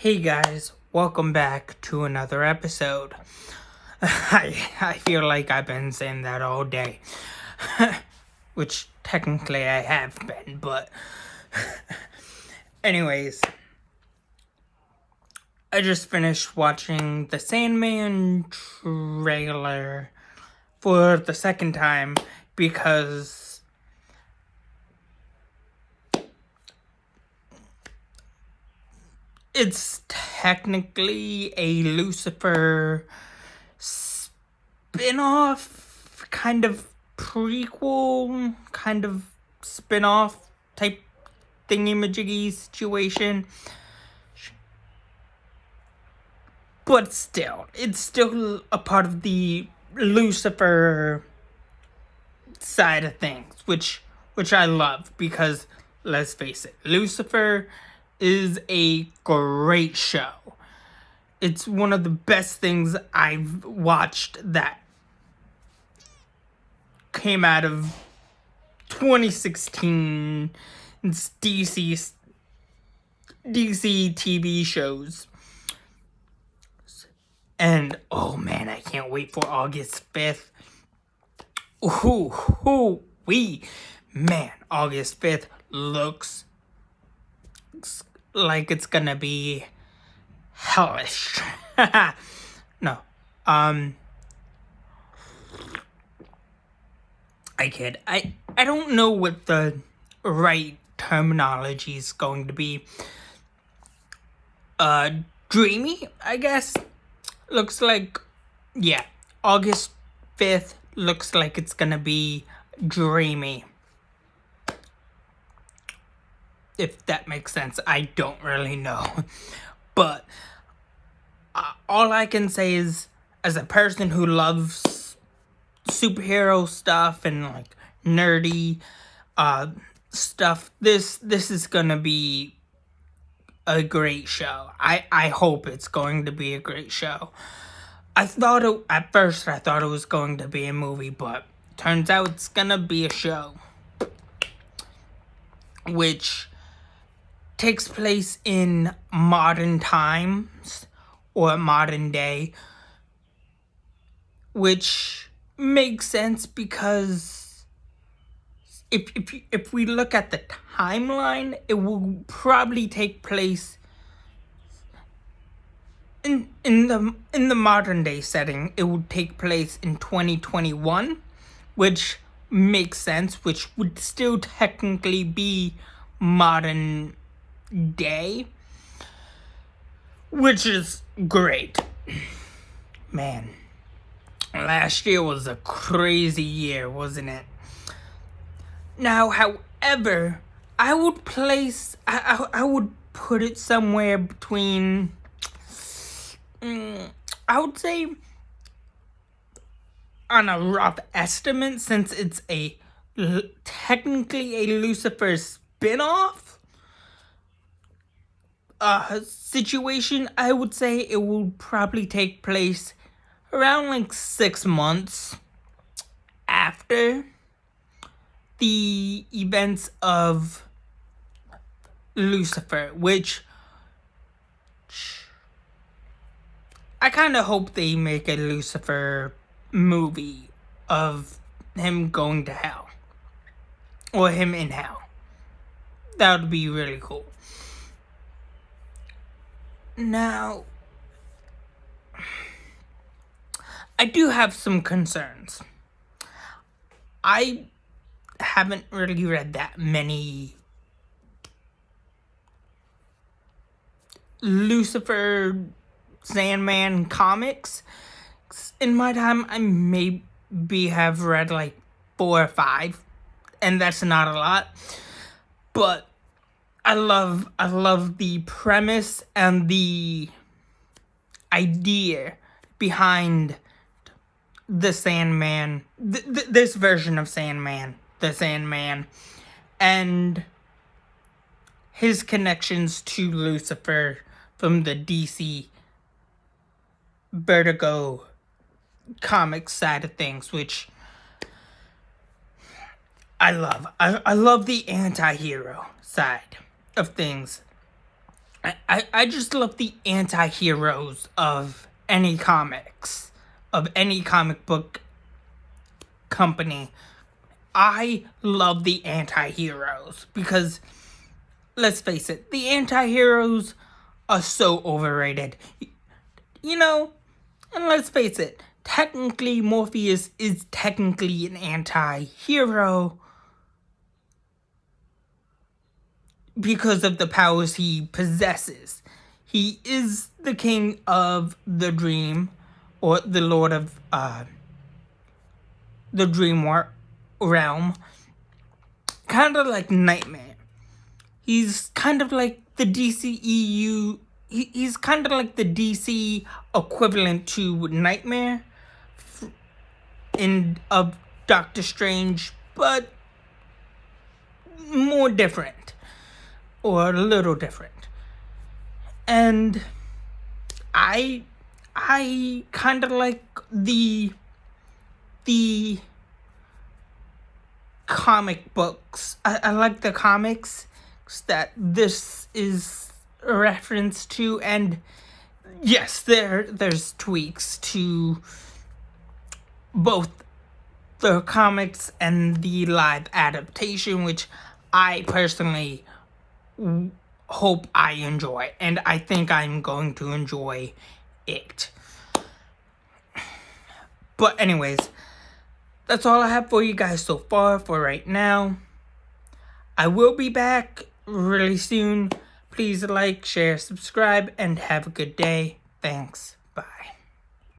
Hey guys, welcome back to another episode. I feel like I've been saying that all day. Which technically I have been, but anyways, I just finished watching the Sandman trailer for the second time because it's technically a Lucifer spin-off, kind of prequel, kind of spin-off type thingy-majiggy situation. But it's still a part of the Lucifer side of things, which I love because, let's face it, Lucifer is a great show. It's one of the best things I've watched that came out of 2016. It's DC TV shows. And oh man, I can't wait for August 5th. Man, August 5th looks like it's gonna be hellish. No. I kid. I don't know what the right terminology is going to be. Dreamy, I guess. Looks like, yeah, August 5th looks like it's gonna be dreamy. If that makes sense, I don't really know. But all I can say is, as a person who loves superhero stuff and like nerdy stuff, this is gonna be a great show. I hope it's going to be a great show. At first I thought it was going to be a movie, but turns out it's gonna be a show, which takes place in modern times or modern day, which makes sense because if we look at the timeline, it will probably take place in the modern day setting. It would take place in 2021, which makes sense, which would still technically be modern day, which is great. Man, last year was a crazy year, wasn't it? Now, however, I would put it somewhere between, I would say, on a rough estimate, since it's technically a Lucifer spin-off situation, I would say it will probably take place around like 6 months after the events of Lucifer, which I kind of hope they make a Lucifer movie of him going to hell or him in hell. That would be really cool. Now, I do have some concerns. I haven't really read that many Lucifer Sandman comics. In my time, I maybe have read like 4 or 5, and that's not a lot. But I love the premise and the idea behind the Sandman, this version of Sandman, the Sandman, and his connections to Lucifer from the DC Vertigo comics side of things, which I love. I love the anti-hero side of things, I just love the anti-heroes of any comics, of any comic book company. I love the anti-heroes because, let's face it, the anti-heroes are so overrated. You know, and let's face it, technically Morpheus is technically an anti-hero because of the powers he possesses. He is the king of the dream, or the lord of the dream realm. Kind of like Nightmare. He's kind of like the DCEU. He's kind of like the DC equivalent to Nightmare of Doctor Strange, but more different, or a little different. And I kind of like the comic books. I like the comics that this is a reference to, and yes, there's tweaks to both the comics and the live adaptation, which I personally hope I enjoy, and I think I'm going to enjoy it. But anyways, that's all I have for you guys so far for right now. I will be back really soon. Please like, share, subscribe, and have a good day. Thanks.